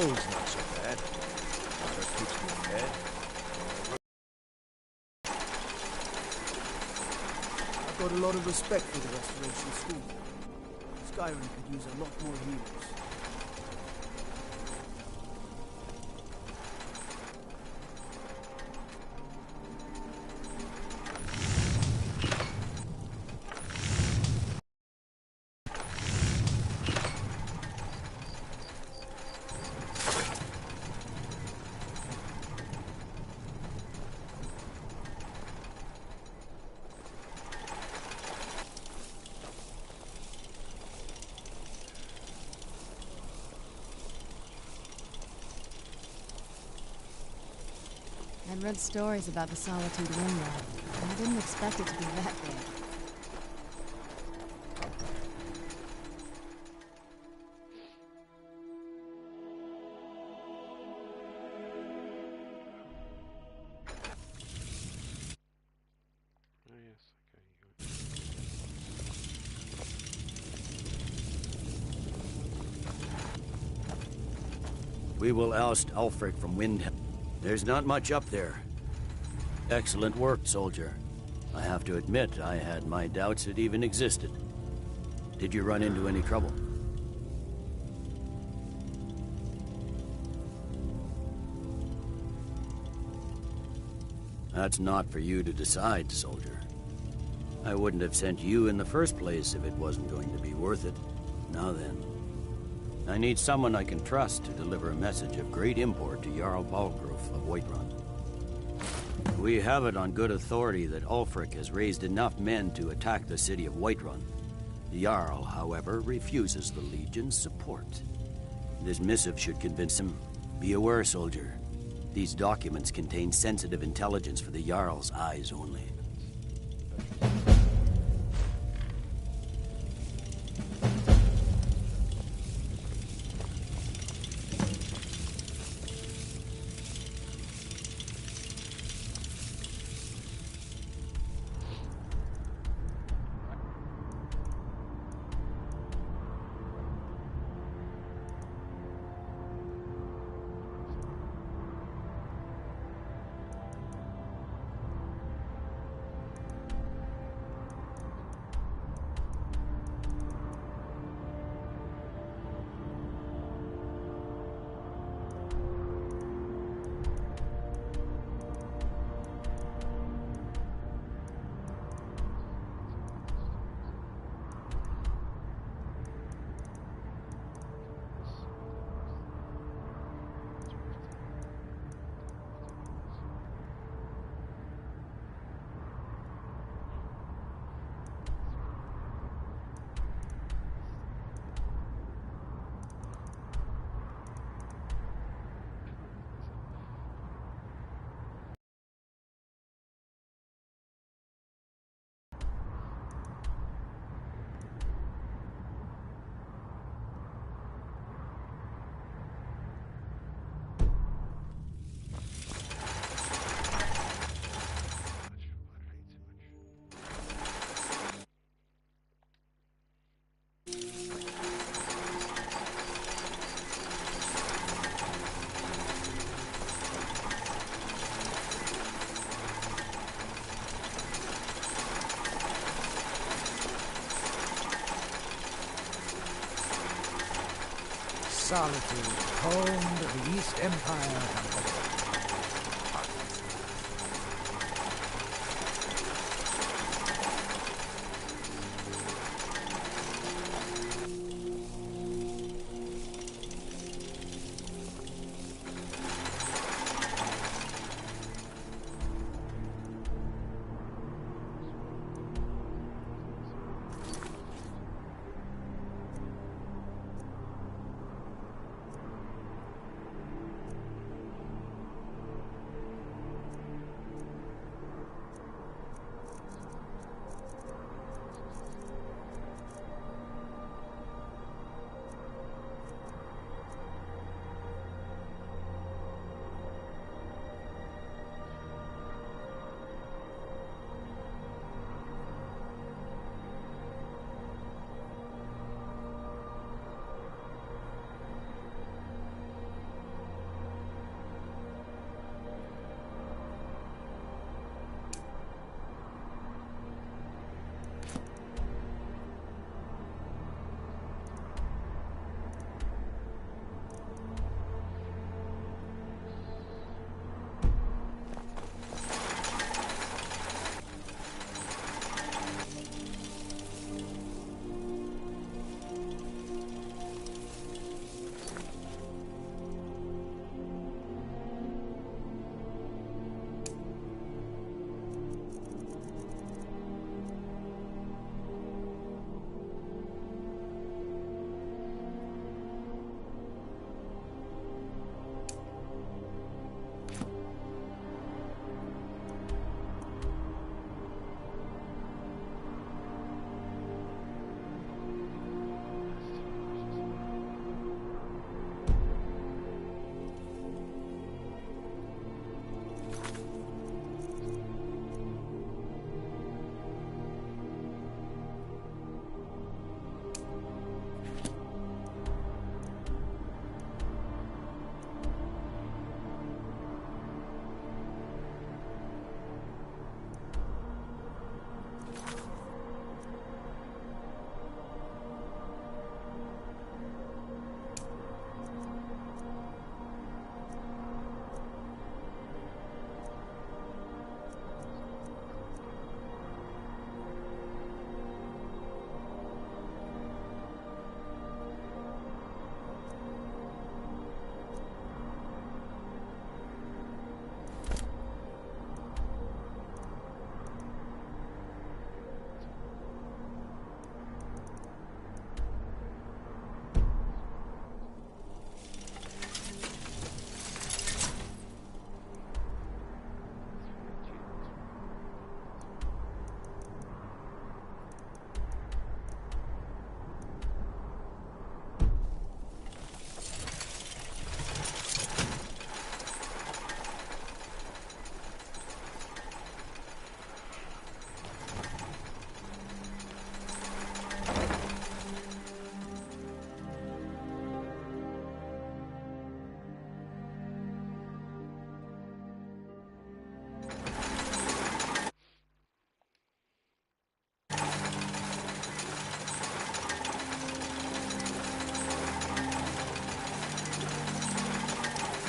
Not so bad. Water keeps me fed. I've got a lot of respect for the Restoration School. Skyrim could use a lot more healers. I'd read stories about the Solitude Windmill, and I didn't expect it to be that big. Oh yes, okay. We will oust Ulfric from Windhelm. There's not much up there. Excellent work, soldier. I have to admit, I had my doubts it even existed. Did you run into any trouble? That's not for you to decide, soldier. I wouldn't have sent you in the first place if it wasn't going to be worth it. Now then. I need someone I can trust to deliver a message of great import to Jarl Balgruf of Whiterun. We have it on good authority that Ulfric has raised enough men to attack the city of Whiterun. The Jarl, however, refuses the Legion's support. This missive should convince him. Be aware, soldier. These documents contain sensitive intelligence for the Jarl's eyes only. Solitude, home to the East Empire Company.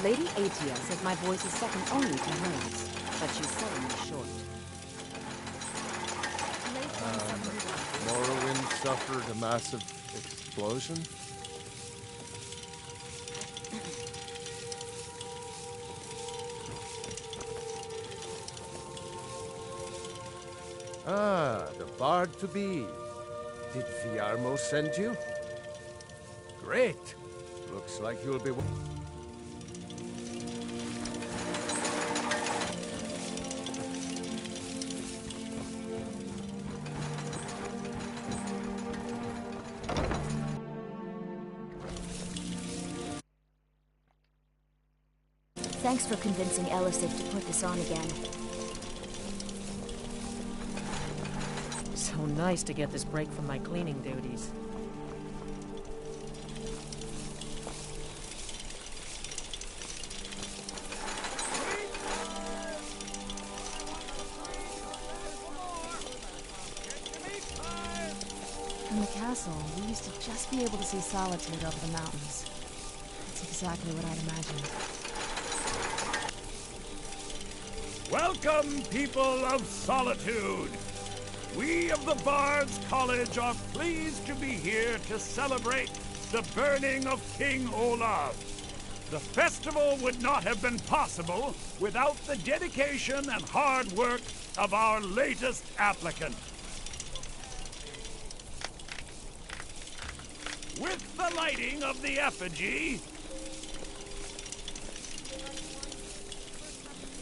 Lady Atia says my voice is second only to hers, but she's selling me short. Morrowind suffered a massive explosion. Ah, the bard to be. Did Fiarmo send you? Great. Looks like you'll be... Thanks for convincing Elisif to put this on again. So nice to get this break from my cleaning duties. In the castle, we used to just be able to see Solitude over the mountains. That's exactly what I'd imagined. Welcome, people of Solitude! We of the Bards College are pleased to be here to celebrate the burning of King Olaf. The festival would not have been possible without the dedication and hard work of our latest applicant. With the lighting of the effigy,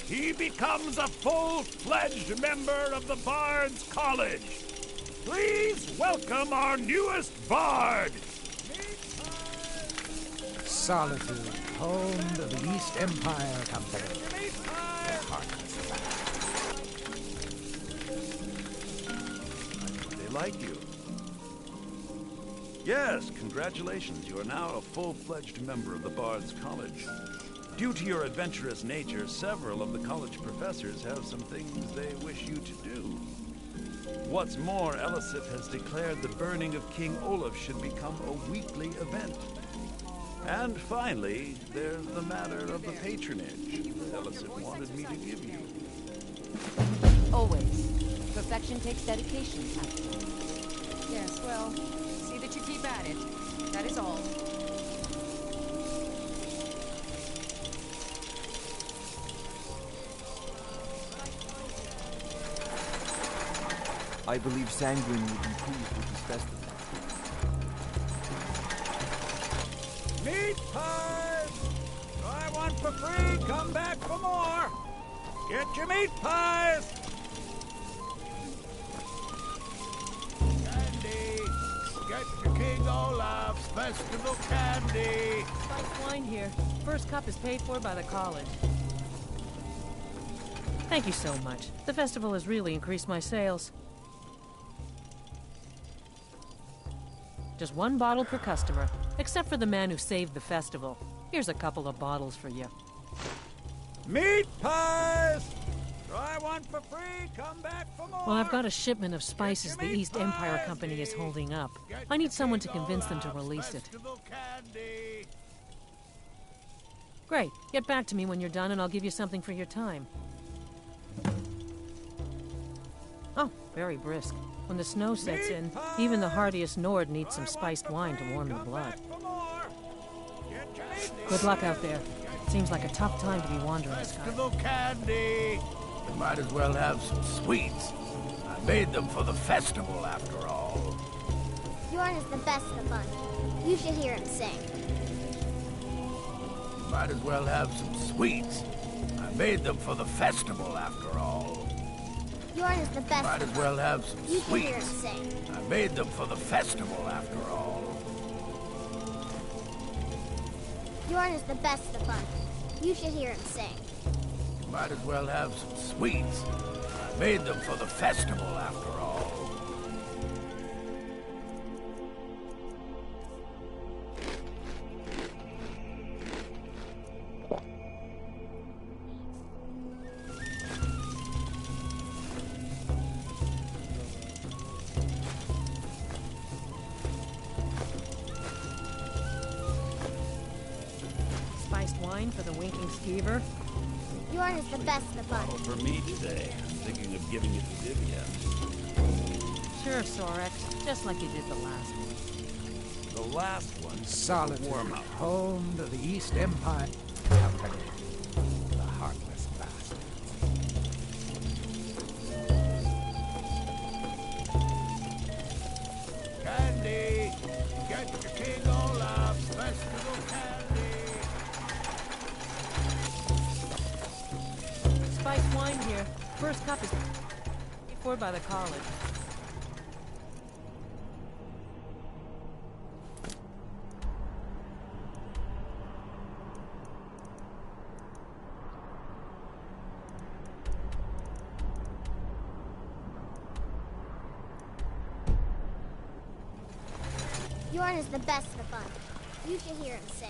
he becomes a full-fledged member of the Bards College. Please welcome our newest bard. Solitude, home to the East Empire Company. The heartless bastard. They like you. Yes, congratulations. You are now a full-fledged member of the Bards College. Due to your adventurous nature, several of the college professors have some things they wish you to do. What's more, Elisif has declared the burning of King Olaf should become a weekly event. And finally, there's the matter of the patronage Elisif wanted me to give you. Always. Perfection takes dedication, after all. Yes, well, see that you keep at it. That is all. I believe Sanguine would be pleased with this festival. Meat pies! Try one for free, come back for more! Get your meat pies! Candy! Get your King Olaf's festival candy! Spiced wine here. First cup is paid for by the college. Thank you so much. The festival has really increased my sales. Just one bottle per customer, except for the man who saved the festival. Here's a couple of bottles for you. Meat pies! Try one for free, come back for more! Well, I've got a shipment of spices the East Empire Company is holding up. I need someone to convince them to release it. Great. Get back to me when you're done and I'll give you something for your time. Oh, very brisk. When the snow sets in, even the hardiest Nord needs some spiced wine to warm the blood. Good luck out there. Seems like a tough time to be wandering, Skyrim. Candy! You might as well have some sweets. I made them for the festival, after all. Bjorn is the best of the bunch. You should hear him sing. You might as well have some sweets. I made them for the festival, after all. Bjorn is the best. Might as well have some you sweets. Should hear him sing. I made them for the festival, after all. Bjorn is the best of the bunch. You should hear him sing. Might as well have some sweets. I made them for the festival, after all. Spiced wine? wine for the winking skeever? Bjorn is the best of the bunch. Oh, for me today. I'm thinking of giving it to Divya. Sure, Sorex. Just like you did the last one. The last one, Solitude, warm up. home to the East Empire Company. The heartless bastard. Candy! Get the King Olaf's festival candy! Spiced wine here. First cup is poured by the college. Bjorn is the best of the bunch. You should hear him sing.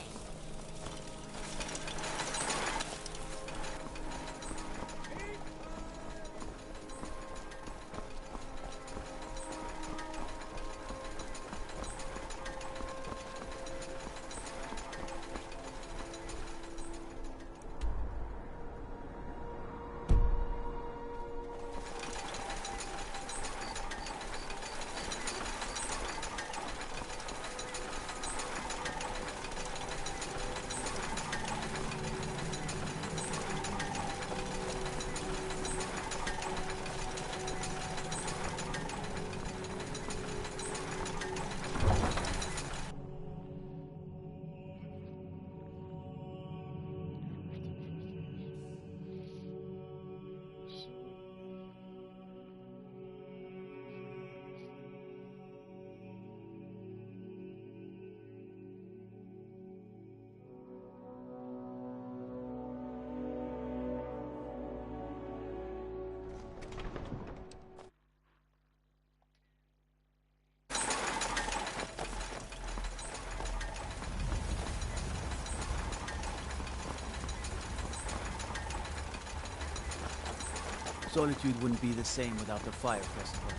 Solitude wouldn't be the same without the fire festival.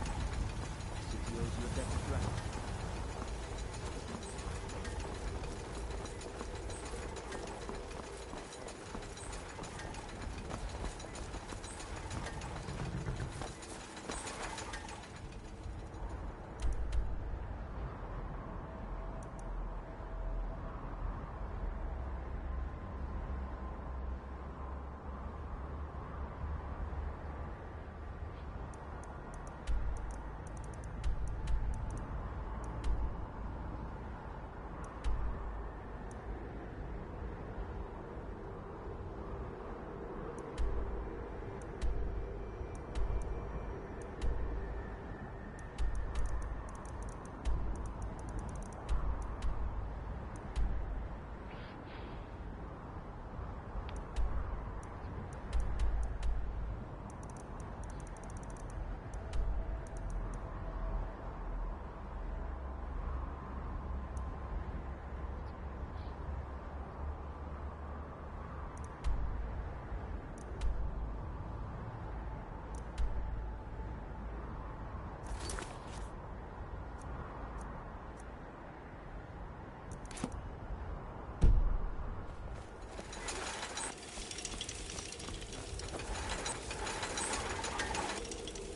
City owes you a debt of gratitude.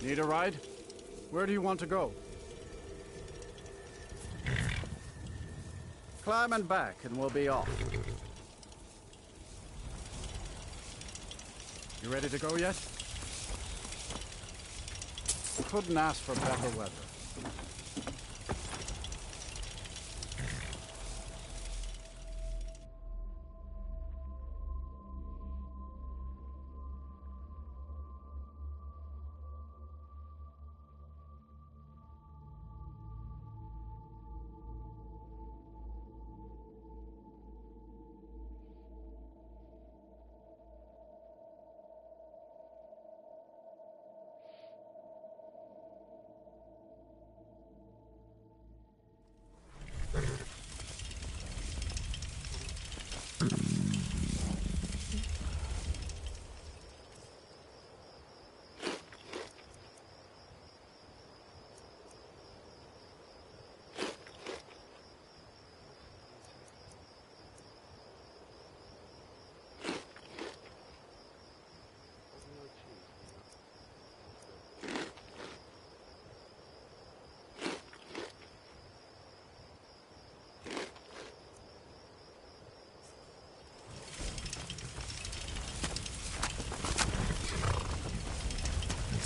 Need a ride? Where do you want to go? Climb and back, and we'll be off. You ready to go yet? Couldn't ask for better weather.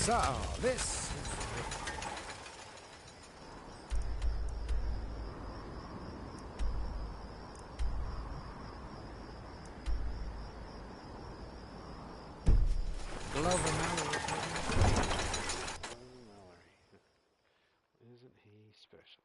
So, this... Glover Mallory. Isn't he special?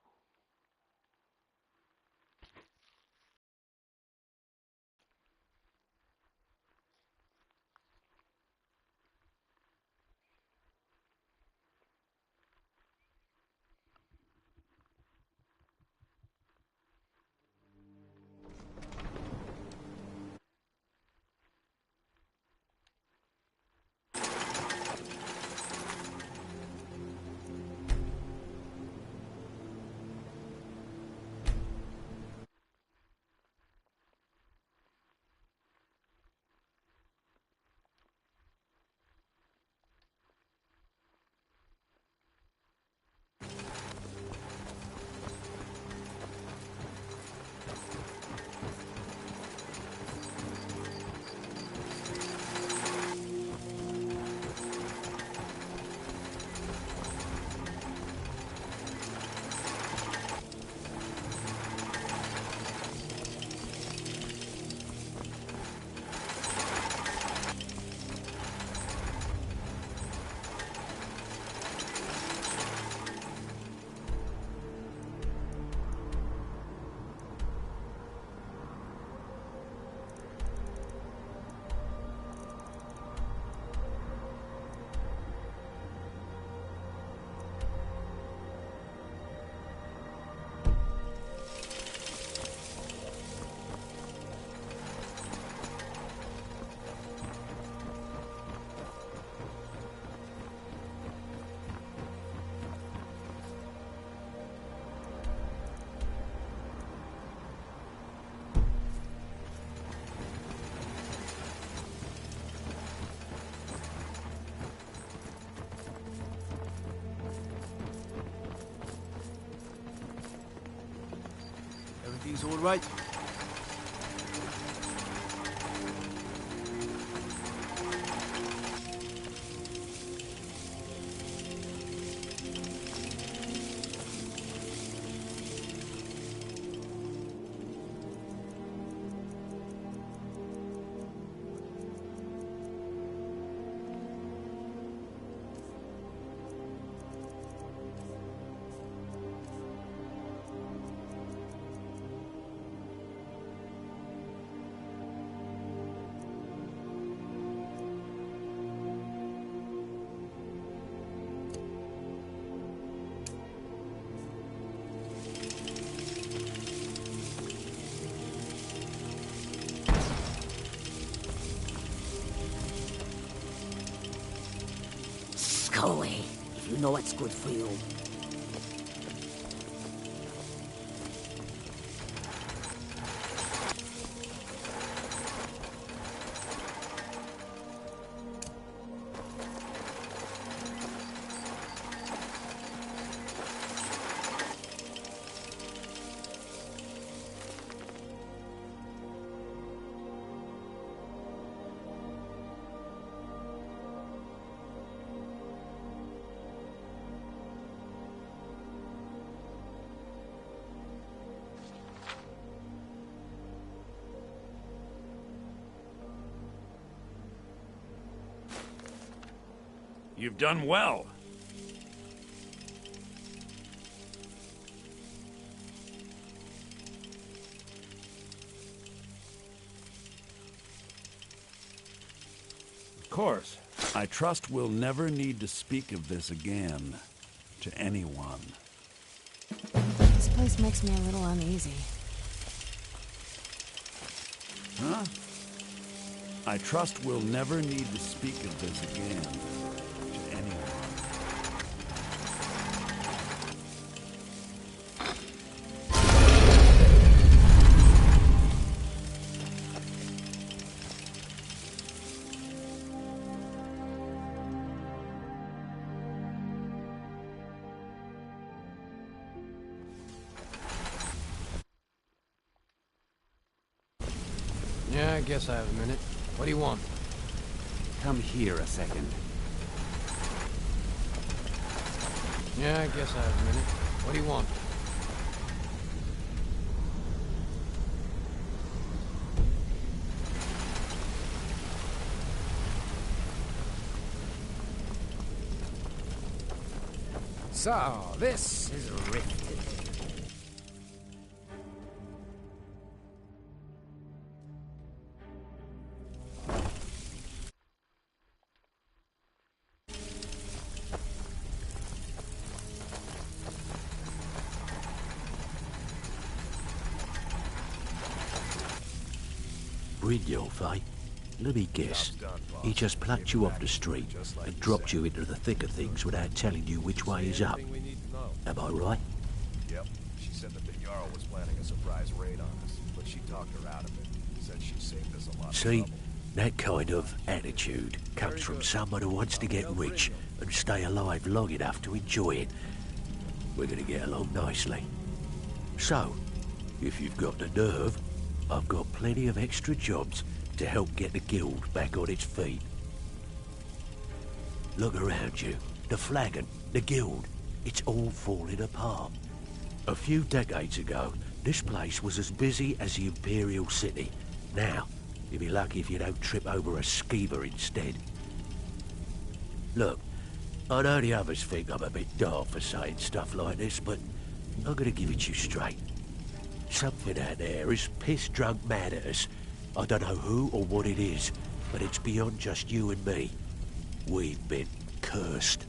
Everything's all right? Go away, if you know what's good for you. You've done well. Of course. I trust we'll never need to speak of this again to anyone. This place makes me a little uneasy. Huh? I trust we'll never need to speak of this again to anyone. Yeah, I guess I have a minute. What do you want? Come here a second. Yeah, I guess I have a minute. What do you want? So, this is Rifted. Brynjolf, eh? Let me guess. He just plucked you off the street and dropped you into the thick of things without telling you which way is up. Am I right? Yep. She said that the Jarl was planning a surprise raid on us, but she talked her out of it. Said she saved us a lot of See, trouble. that kind of attitude comes from someone who wants to get rich and stay alive long enough to enjoy it. We're gonna get along nicely. So, if you've got the nerve, I've got plenty of extra jobs to help get the guild back on its feet. Look around you. The flagon, the guild, it's all falling apart. A few decades ago, this place was as busy as the Imperial City. Now, you'll be lucky if you don't trip over a skeever instead. Look, I know the others think I'm a bit daft for saying stuff like this, but I'm gonna give it you straight. Something out there is piss-drunk mad at us. I don't know who or what it is, but it's beyond just you and me. We've been cursed.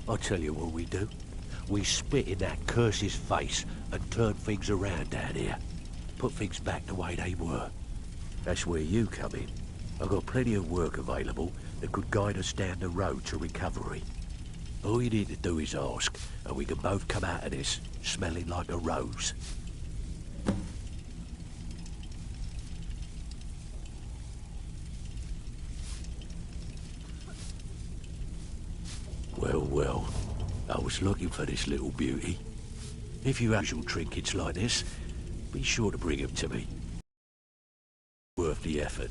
I'll tell you what we do. We spit in that curse's face and turn things around down here. Put things back the way they were. That's where you come in. I've got plenty of work available that could guide us down the road to recovery. All you need to do is ask, and we can both come out of this smelling like a rose. Well, well, I was looking for this little beauty. If you have usual trinkets like this, be sure to bring them to me. Worth the effort.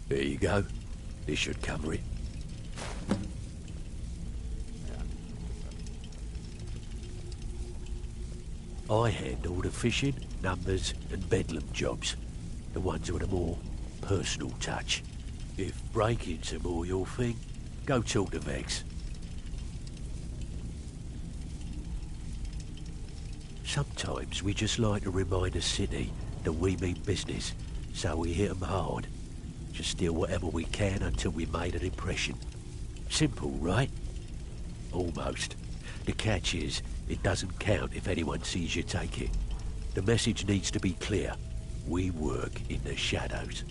There you go. This should cover it. I handle the fishing, numbers, and bedlam jobs. The ones with a more personal touch. If breaking's a more your thing, go talk to Vex. Sometimes we just like to remind the city that we mean business, so we hit 'em hard. Just steal whatever we can until we made an impression. Simple, right? Almost. The catch is, it doesn't count if anyone sees you take it. The message needs to be clear. We work in the shadows.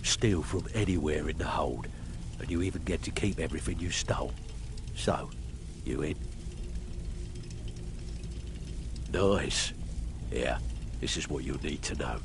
Steal from anywhere in the hold, and you even get to keep everything you stole. So, you in? Nice. Yeah, this is what you'll need to know.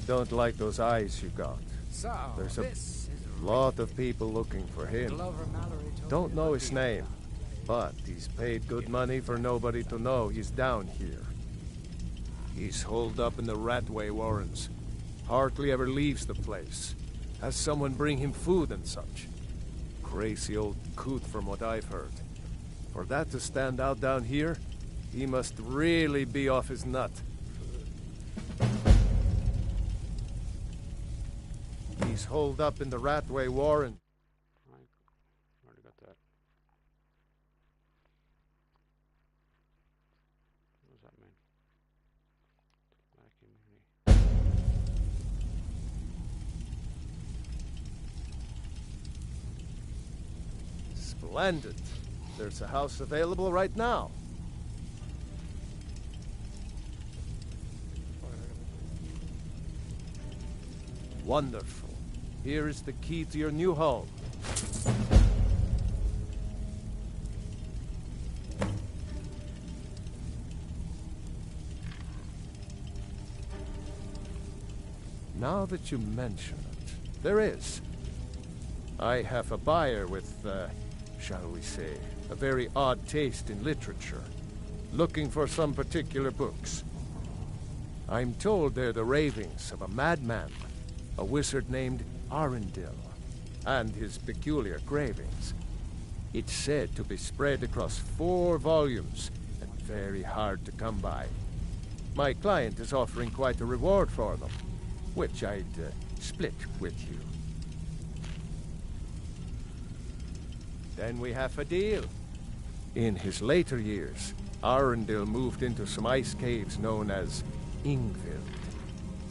Don't like those eyes you got. So, There's a this is lot of people looking for him. Glover Mallory told Don't me know about his the- name, but he's paid good money for nobody to know he's down here. He's holed up in the Ratway Warrens. Hardly ever leaves the place. Has someone bring him food and such. Crazy old coot from what I've heard. For that to stand out down here, he must really be off his nut. He's holed up in the Ratway Warren. Already got that. What does that mean? Black immunity. Splendid. There's a house available right now. Wonderful. Here is the key to your new home. Now that you mention it, there is. I have a buyer with, shall we say, a very odd taste in literature, looking for some particular books. I'm told they're the ravings of a madman, a wizard named Arundel, and his peculiar cravings. It's said to be spread across 4 volumes and very hard to come by. My client is offering quite a reward for them, which I'd split with you. Then we have a deal. In his later years, Arundel moved into some ice caves known as Ingvild.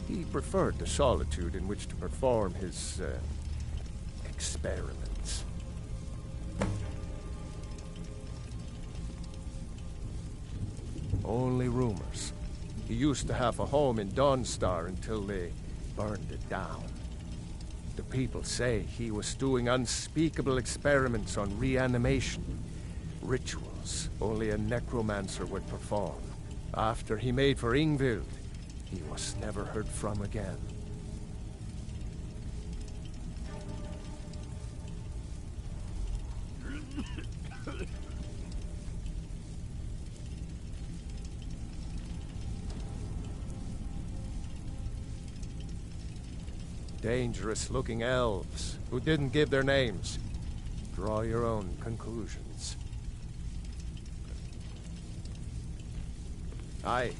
He preferred the solitude in which to perform his experiments. Only rumors. He used to have a home in Dawnstar until they burned it down. The people say he was doing unspeakable experiments on reanimation, rituals only a necromancer would perform. After he made for Ingvild, he was never heard from again. Dangerous-looking elves who didn't give their names. Draw your own conclusions. Aye.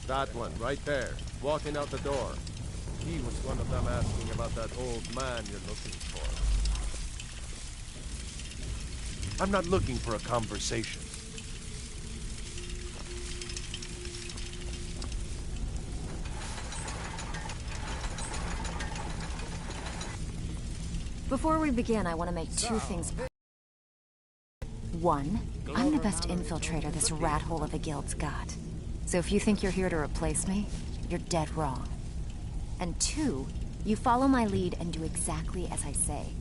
That one, right there, walking out the door. He was one of them asking about that old man you're looking for. I'm not looking for a conversation. Before we begin, I want to make 2 things. 1, I'm the best infiltrator this rat hole of a guild's got. So if you think you're here to replace me, you're dead wrong. And 2, you follow my lead and do exactly as I say.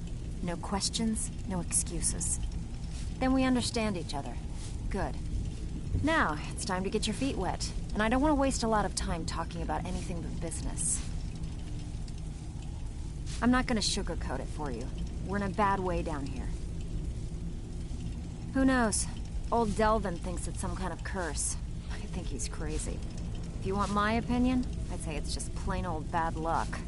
No questions, no excuses. Then we understand each other. Good. Now, it's time to get your feet wet. And I don't want to waste a lot of time talking about anything but business. I'm not gonna sugarcoat it for you. We're in a bad way down here. Who knows? Old Delvin thinks it's some kind of curse. I think he's crazy. If you want my opinion, I'd say it's just plain old bad luck.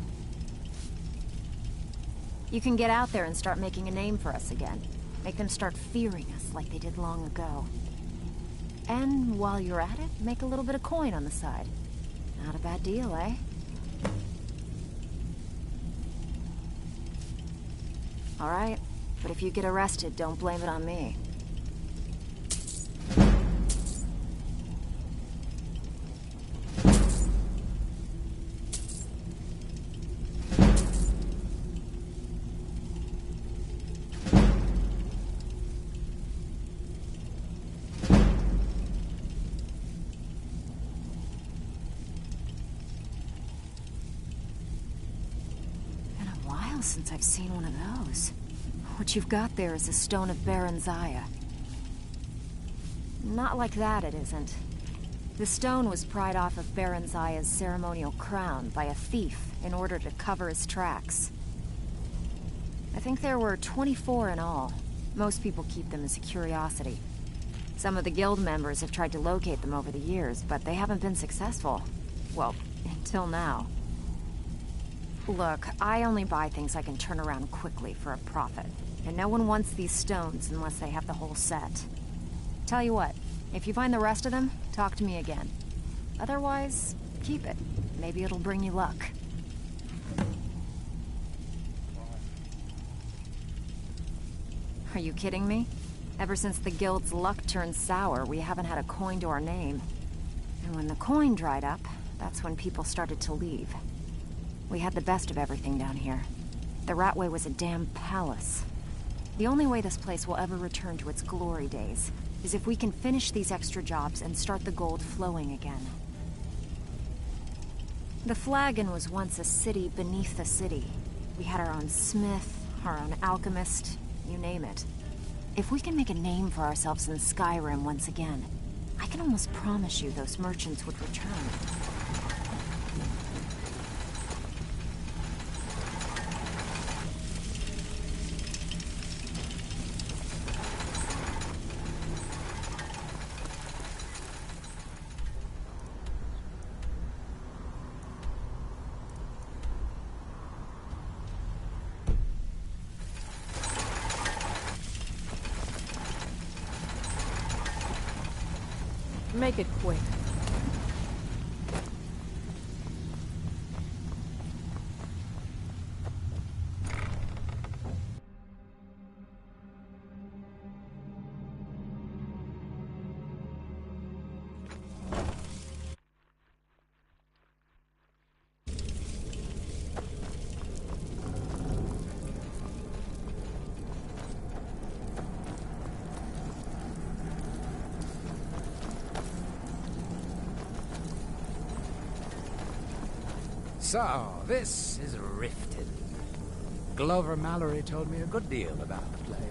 You can get out there and start making a name for us again. Make them start fearing us like they did long ago. And while you're at it, make a little bit of coin on the side. Not a bad deal, eh? All right, but if you get arrested, don't blame it on me. Since I've seen one of those. What you've got there is a stone of Baron Zaya. Not like that, it isn't. The stone was pried off of Baron Zaya's ceremonial crown by a thief in order to cover his tracks. I think there were 24 in all. Most people keep them as a curiosity. Some of the guild members have tried to locate them over the years, but they haven't been successful. Well, until now. Look, I only buy things I can turn around quickly for a profit. And no one wants these stones unless they have the whole set. Tell you what, if you find the rest of them, talk to me again. Otherwise, keep it. Maybe it'll bring you luck. Are you kidding me? Ever since the guild's luck turned sour, we haven't had a coin to our name. And when the coin dried up, that's when people started to leave. We had the best of everything down here. The Ratway was a damn palace. The only way this place will ever return to its glory days is if we can finish these extra jobs and start the gold flowing again. The Flagon was once a city beneath the city. We had our own smith, our own alchemist, you name it. If we can make a name for ourselves in Skyrim once again, I can almost promise you those merchants would return. Make it quick. So, this is Riften. Glover Mallory told me a good deal about the place.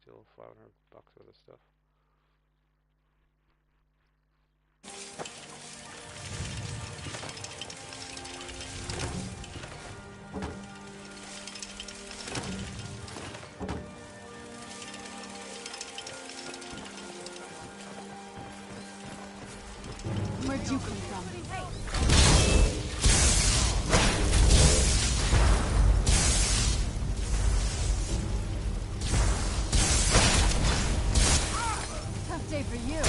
Steal $500 worth of stuff. Where'd you come from? Day for you.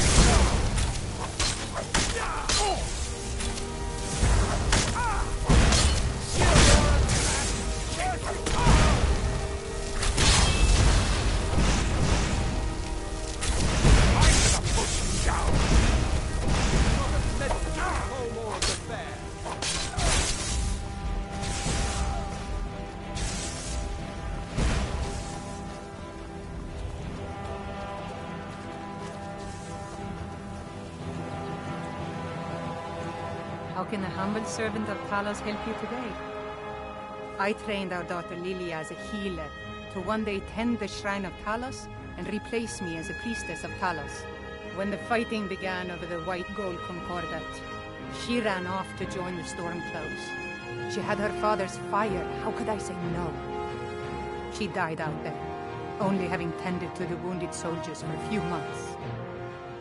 How can a humble servant of Talos help you today? I trained our daughter Lilia as a healer to one day tend the shrine of Talos and replace me as a priestess of Talos. When the fighting began over the white gold concordat, she ran off to join the Stormcloaks. She had her father's fire. How could I say no? She died out there, only having tended to the wounded soldiers for a few months.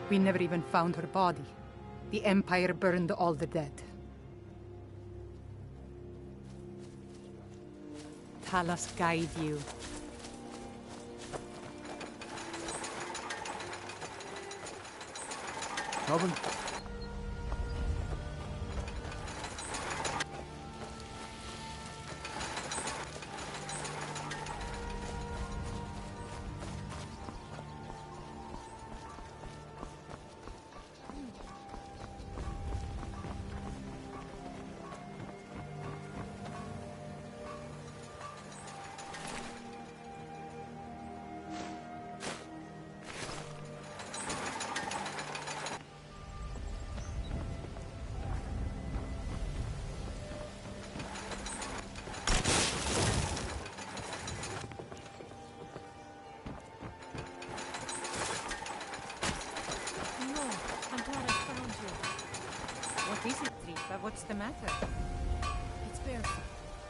We never even found her body. The Empire burned all the dead. Talos guide you. What's the matter? It's Bear's son.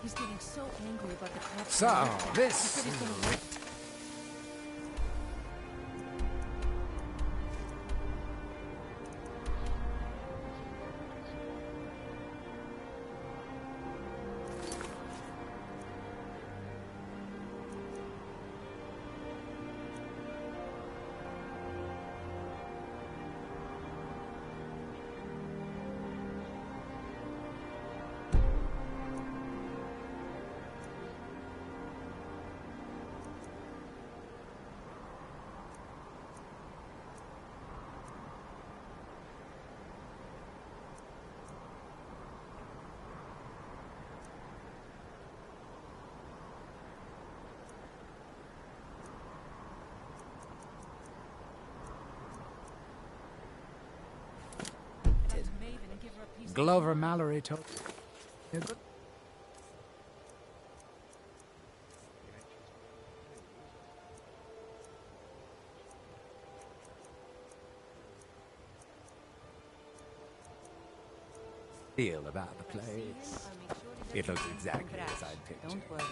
He's getting so angry about the corruption. So, this He said he's gonna work. Glover Mallory told you good. Feel about the place. It looks exactly as I'd pictured. Don't worry.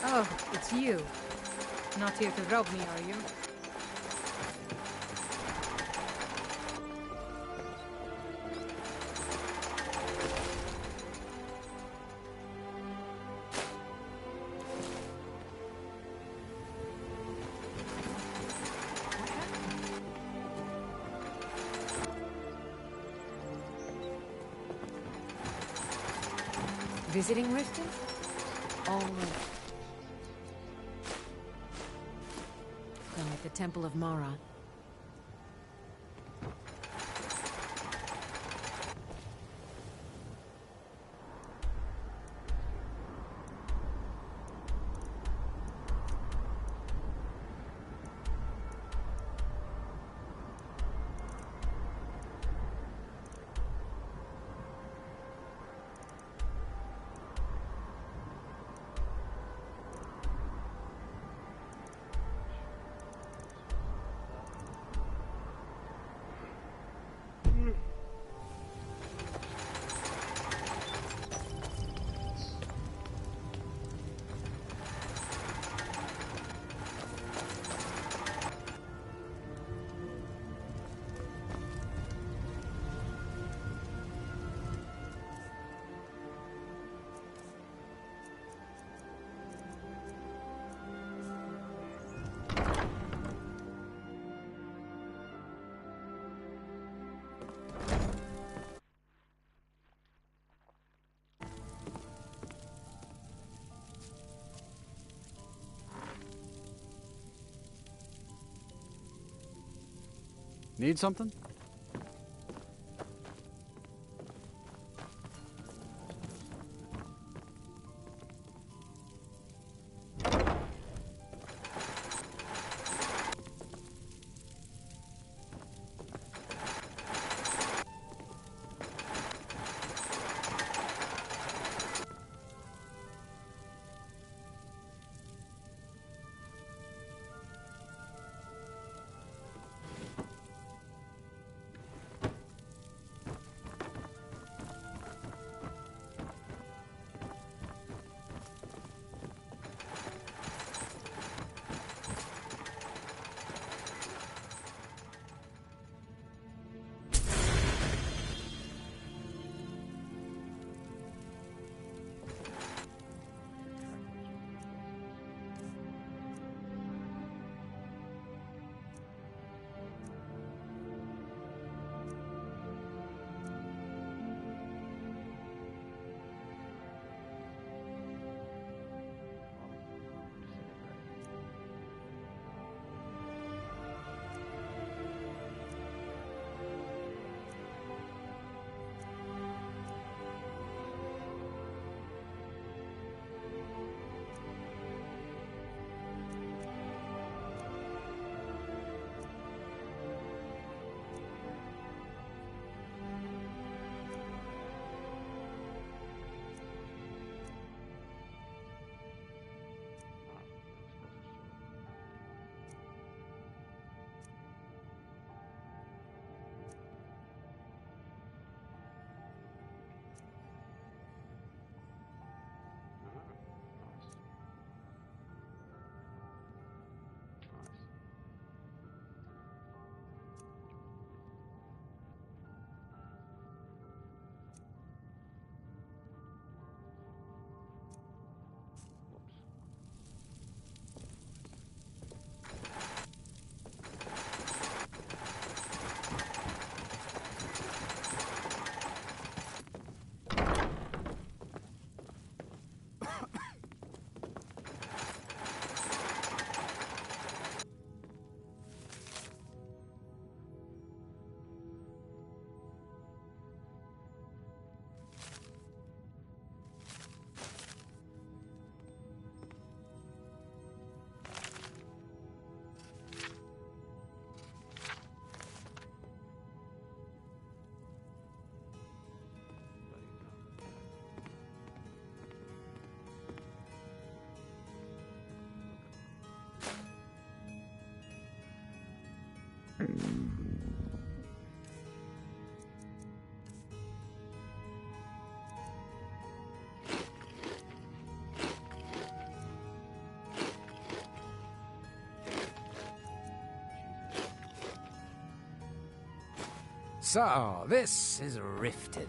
Oh, it's you. Not here to rob me, are you? Visiting Riften? All down at the Temple of Mara. Need something? So, this is Riften.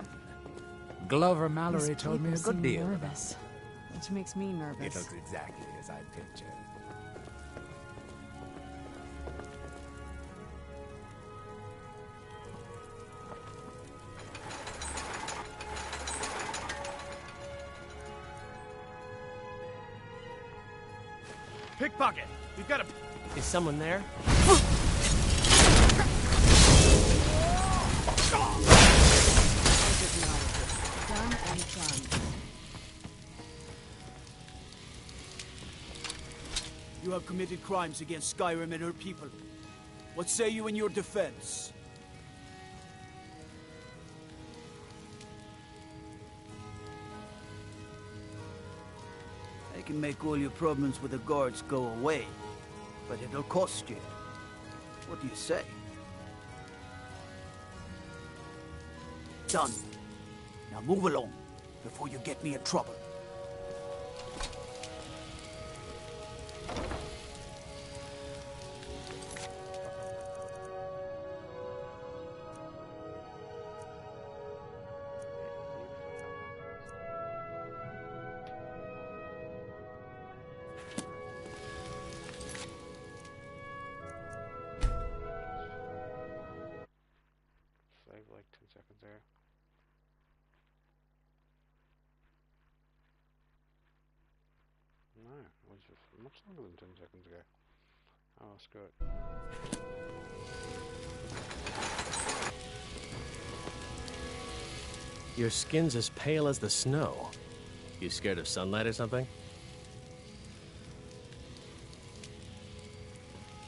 Glover Mallory These told me a people good seem deal. nervous, which makes me nervous. It looks exactly as I pictured. Pickpocket! We've got a... Is someone there? Done and done. You have committed crimes against Skyrim and her people. What say you in your defense? I can make all your problems with the guards go away, but it'll cost you. What do you say? Done. Now move along, before you get me in trouble. Save like 10 seconds there. No, it was just much longer than 10 seconds ago. Oh, screw it. Your skin's as pale as the snow. You scared of sunlight or something?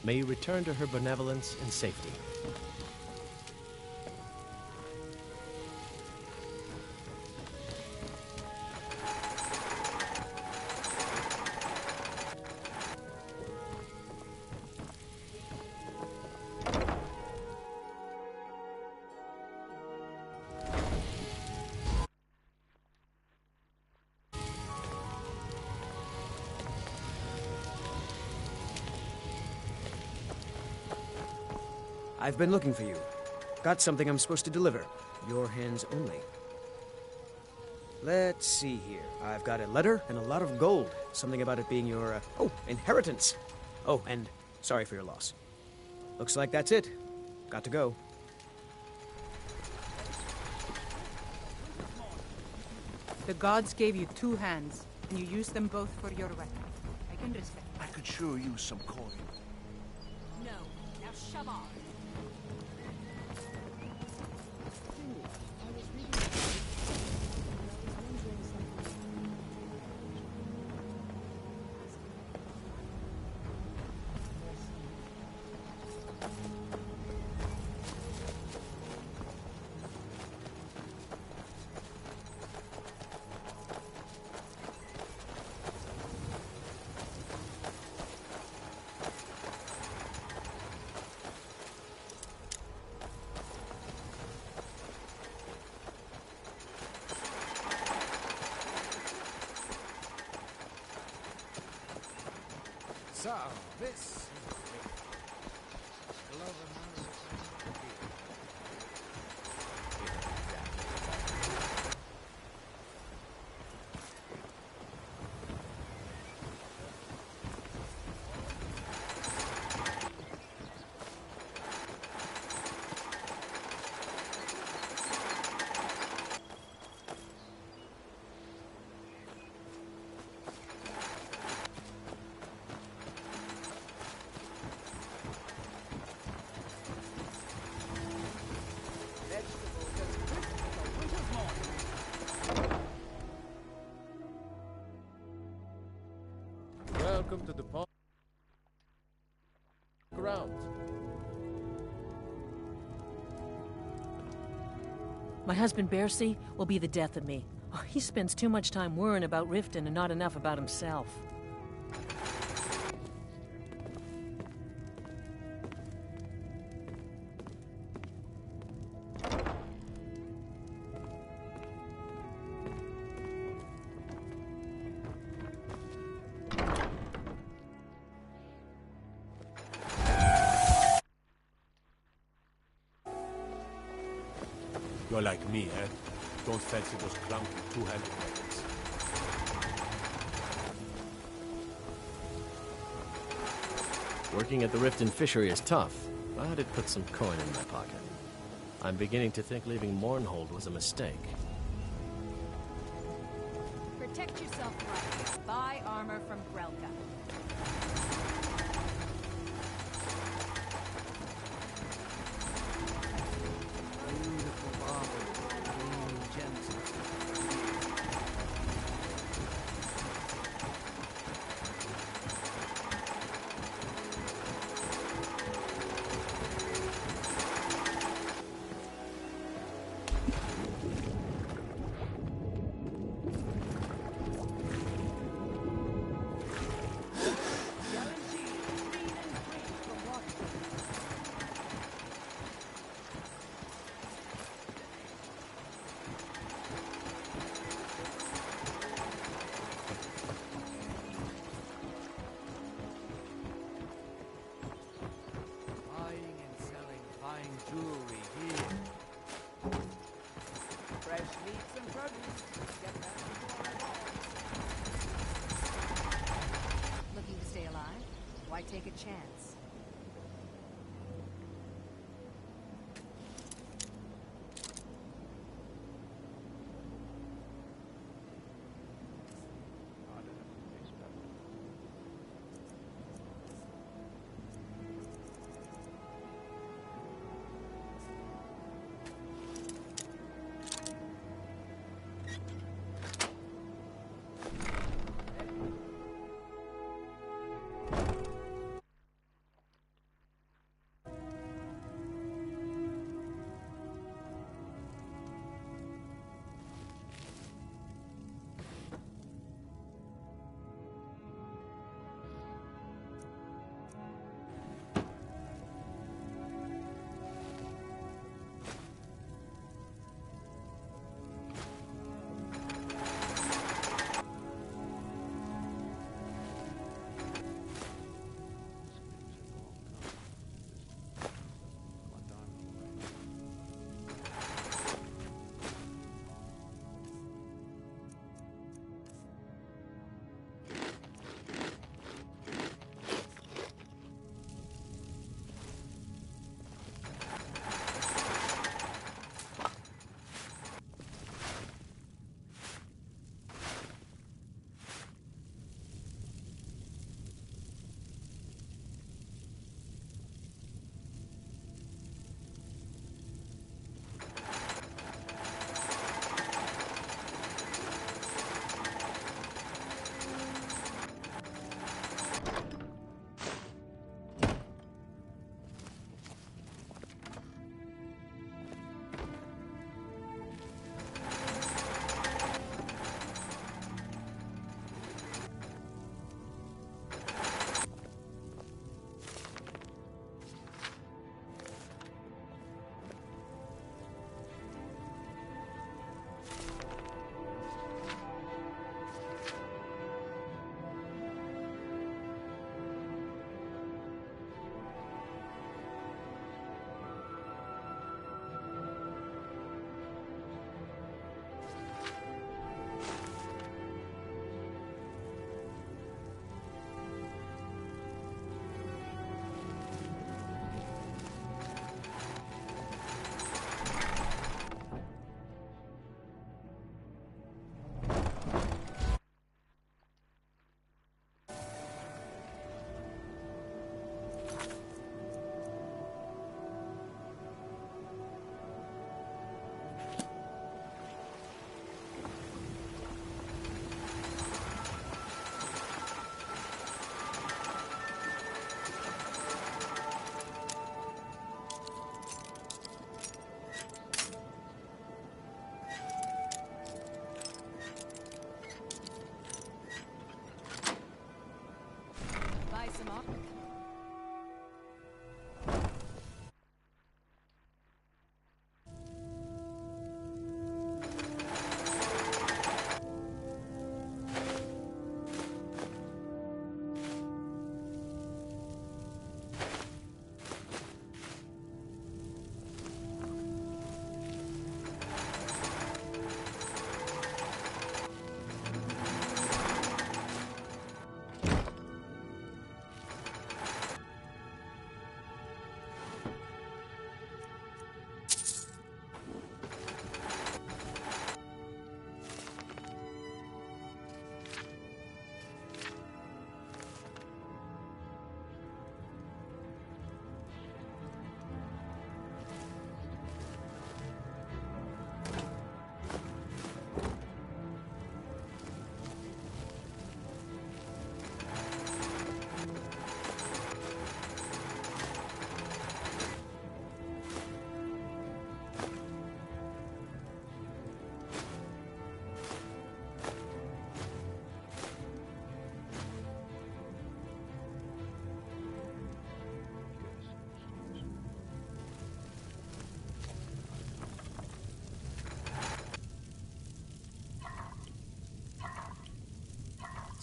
May you return to her benevolence in safety. I've been looking for you. Got something I'm supposed to deliver. Your hands only. Let's see here. I've got a letter and a lot of gold. Something about it being your, inheritance. Oh, and sorry for your loss. Looks like that's it. Got to go. The gods gave you 2 hands, and you used them both for your weapon. I can respect I could sure use some coin. No. Now shove off. So, this is Glover Mallory. Welcome to the park grounds. My husband Bercy will be the death of me. Oh, he spends too much time worrying about Riften and not enough about himself. You're like me, eh? Don't fancy those clunky two-handed weapons. Working at the Riften Fishery is tough, but it puts some coin in my pocket. I'm beginning to think leaving Mournhold was a mistake. Protect yourself right. Buy armor from Grelka. Beautiful barber, gleaming gems. Jewelry here. Fresh meats and produce. Get that before I go. Looking to stay alive? Why take a chance?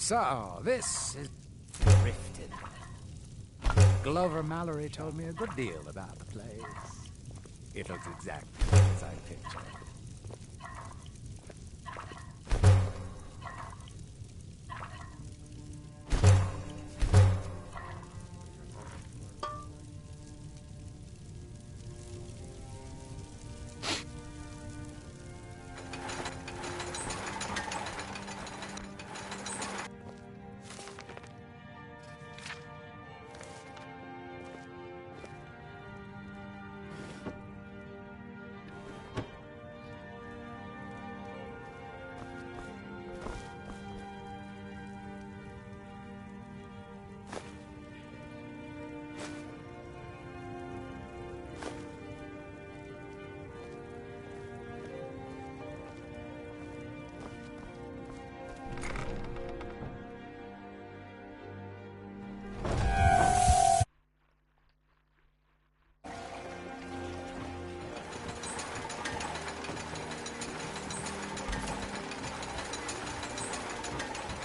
So, this is Riften. Glover Mallory told me a good deal about the place. It looks exactly as I pictured.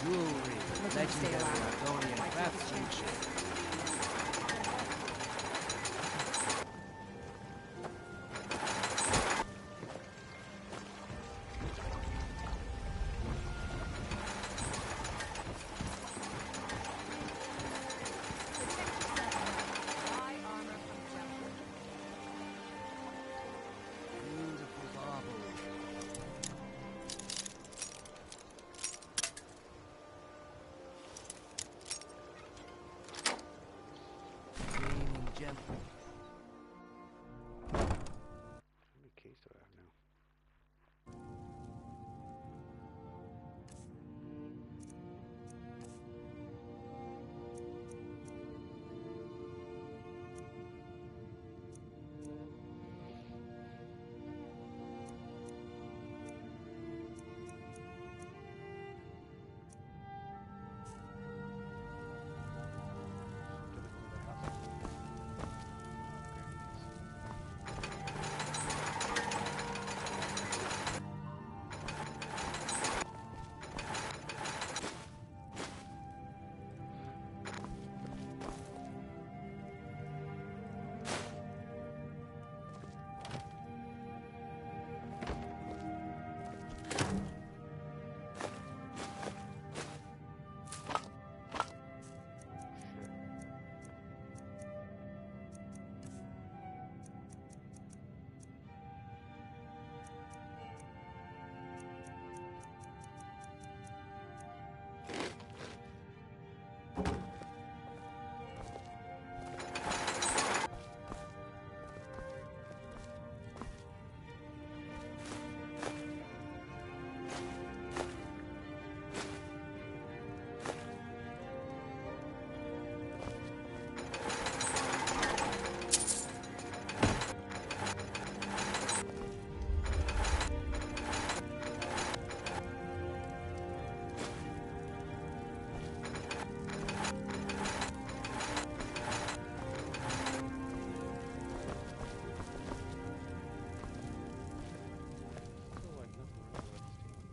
Jewelry, legendary Argonian craftsmanship.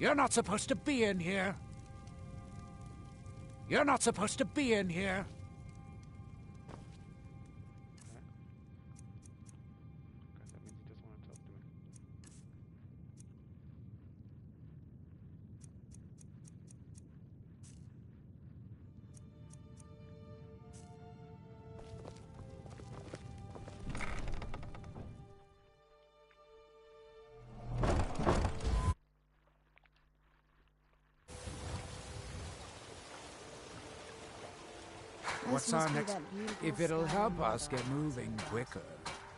You're not supposed to be in here. You're not supposed to be in here. What's our next? If it'll help us get moving quicker,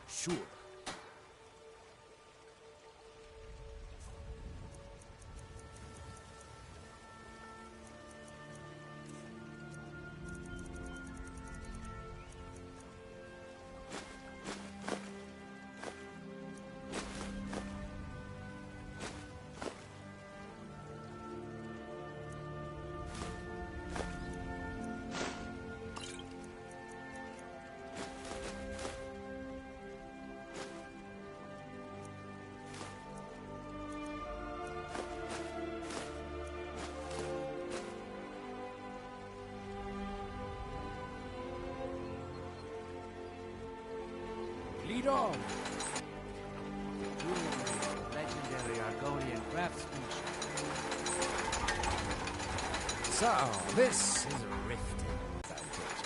sure. job. Legendary Argonian craftsmanship. So, this is Riften. Tell about it.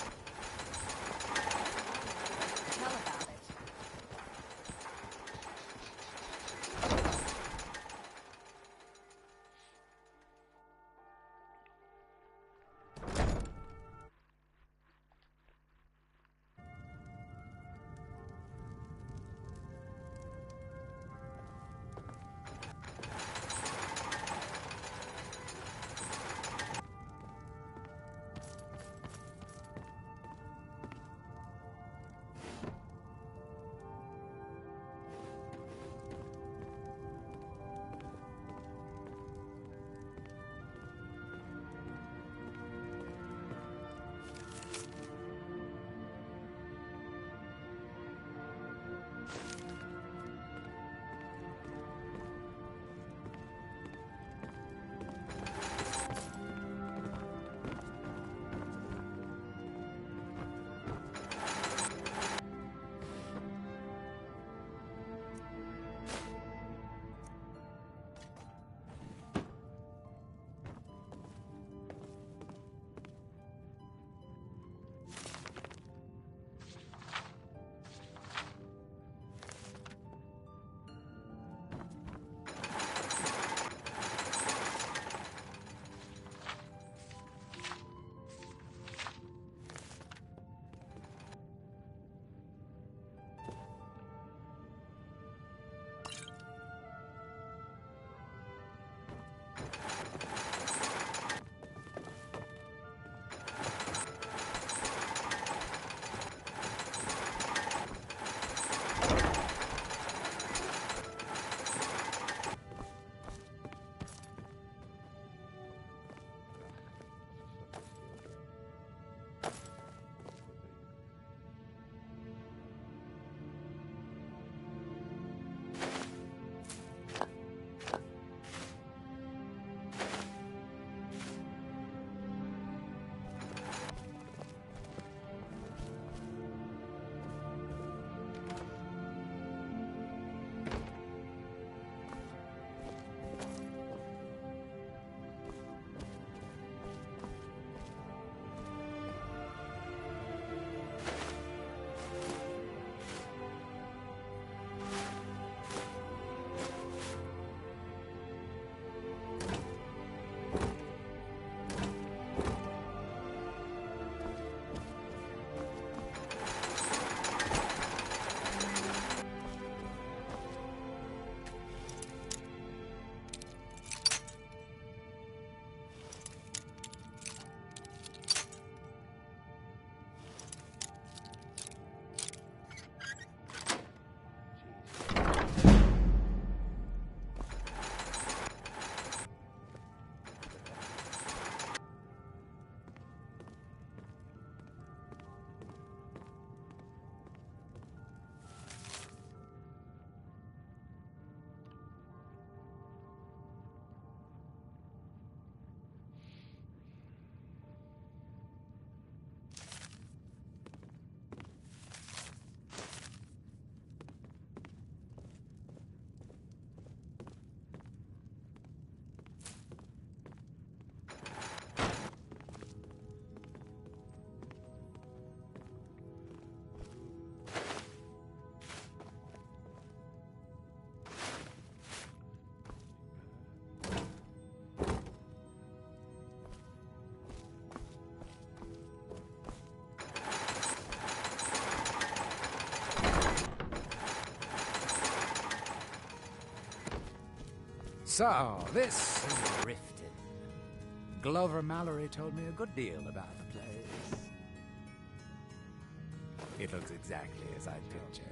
So, this is Riften. Glover Mallory told me a good deal about the place. It looks exactly as I'd pictured.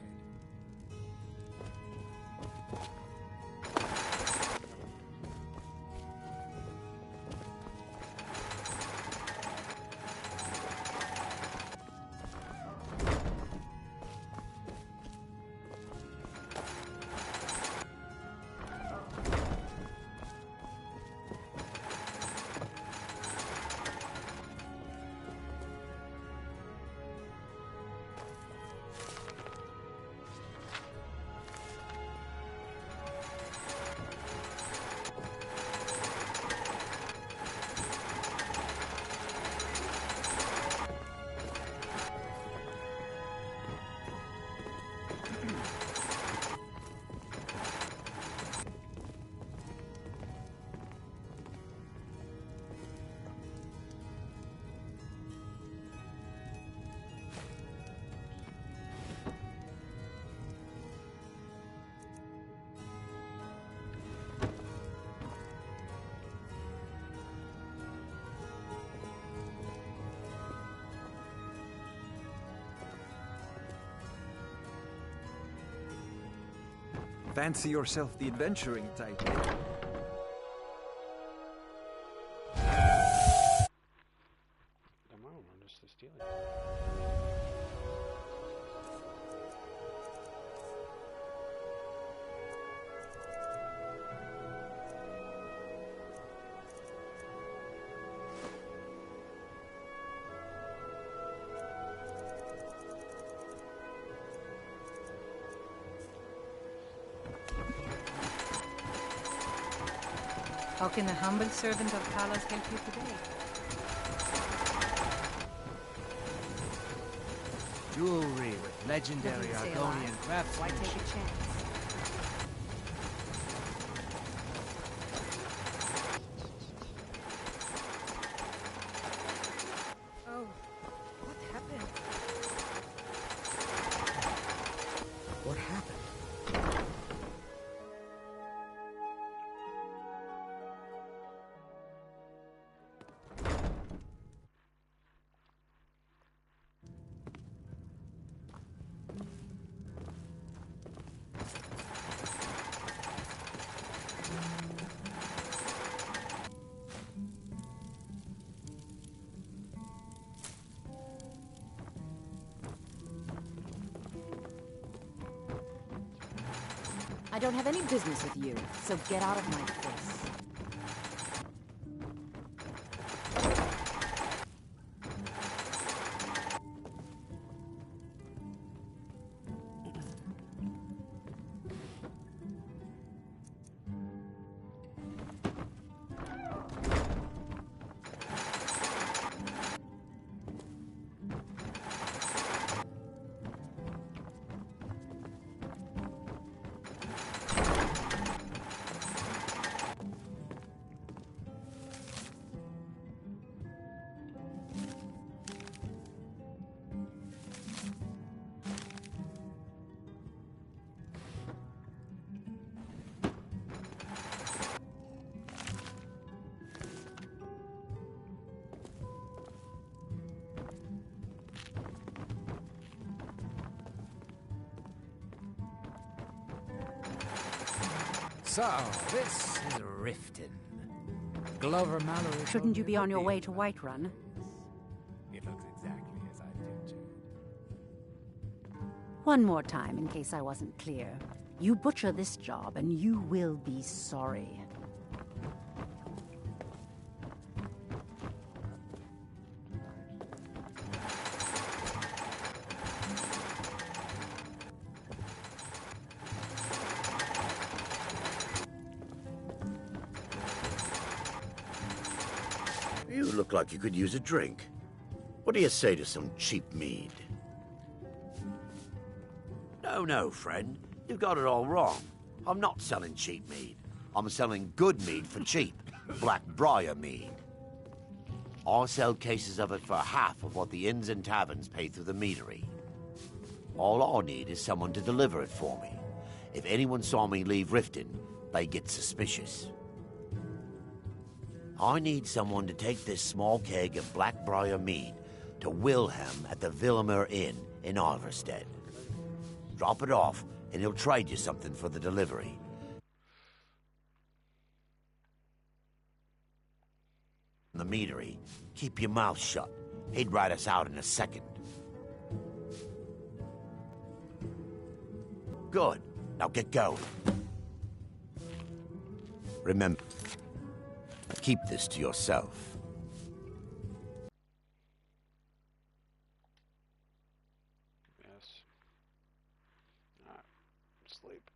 Fancy yourself the adventuring type. Нормально, надо что сделать. How can the humble servant of Talos help you today? Jewelry with legendary Doesn't say Argonian alive. craftsmanship. Why take a chance? Oh, what happened? What happened? I don't have any business with you, so get out of my face. So, this is Riften. Glover Mallory. Shouldn't you be on your way to Whiterun? It looks exactly as I pictured. One more time, in case I wasn't clear. You butcher this job, and you will be sorry. You look like you could use a drink. What do you say to some cheap mead? No, friend. You've got it all wrong. I'm not selling cheap mead. I'm selling good mead for cheap. Blackbriar mead. I sell cases of it for half of what the inns and taverns pay through the meadery. All I need is someone to deliver it for me. If anyone saw me leave Riften, they get suspicious. I need someone to take this small keg of Blackbriar mead to Wilhelm at the Villimer Inn in Iverstead. Drop it off, and he'll trade you something for the delivery. The meadery, keep your mouth shut. He'd rat us out in a second. Good. Now get going. Remember, keep this to yourself. Yes. Alright, sleep.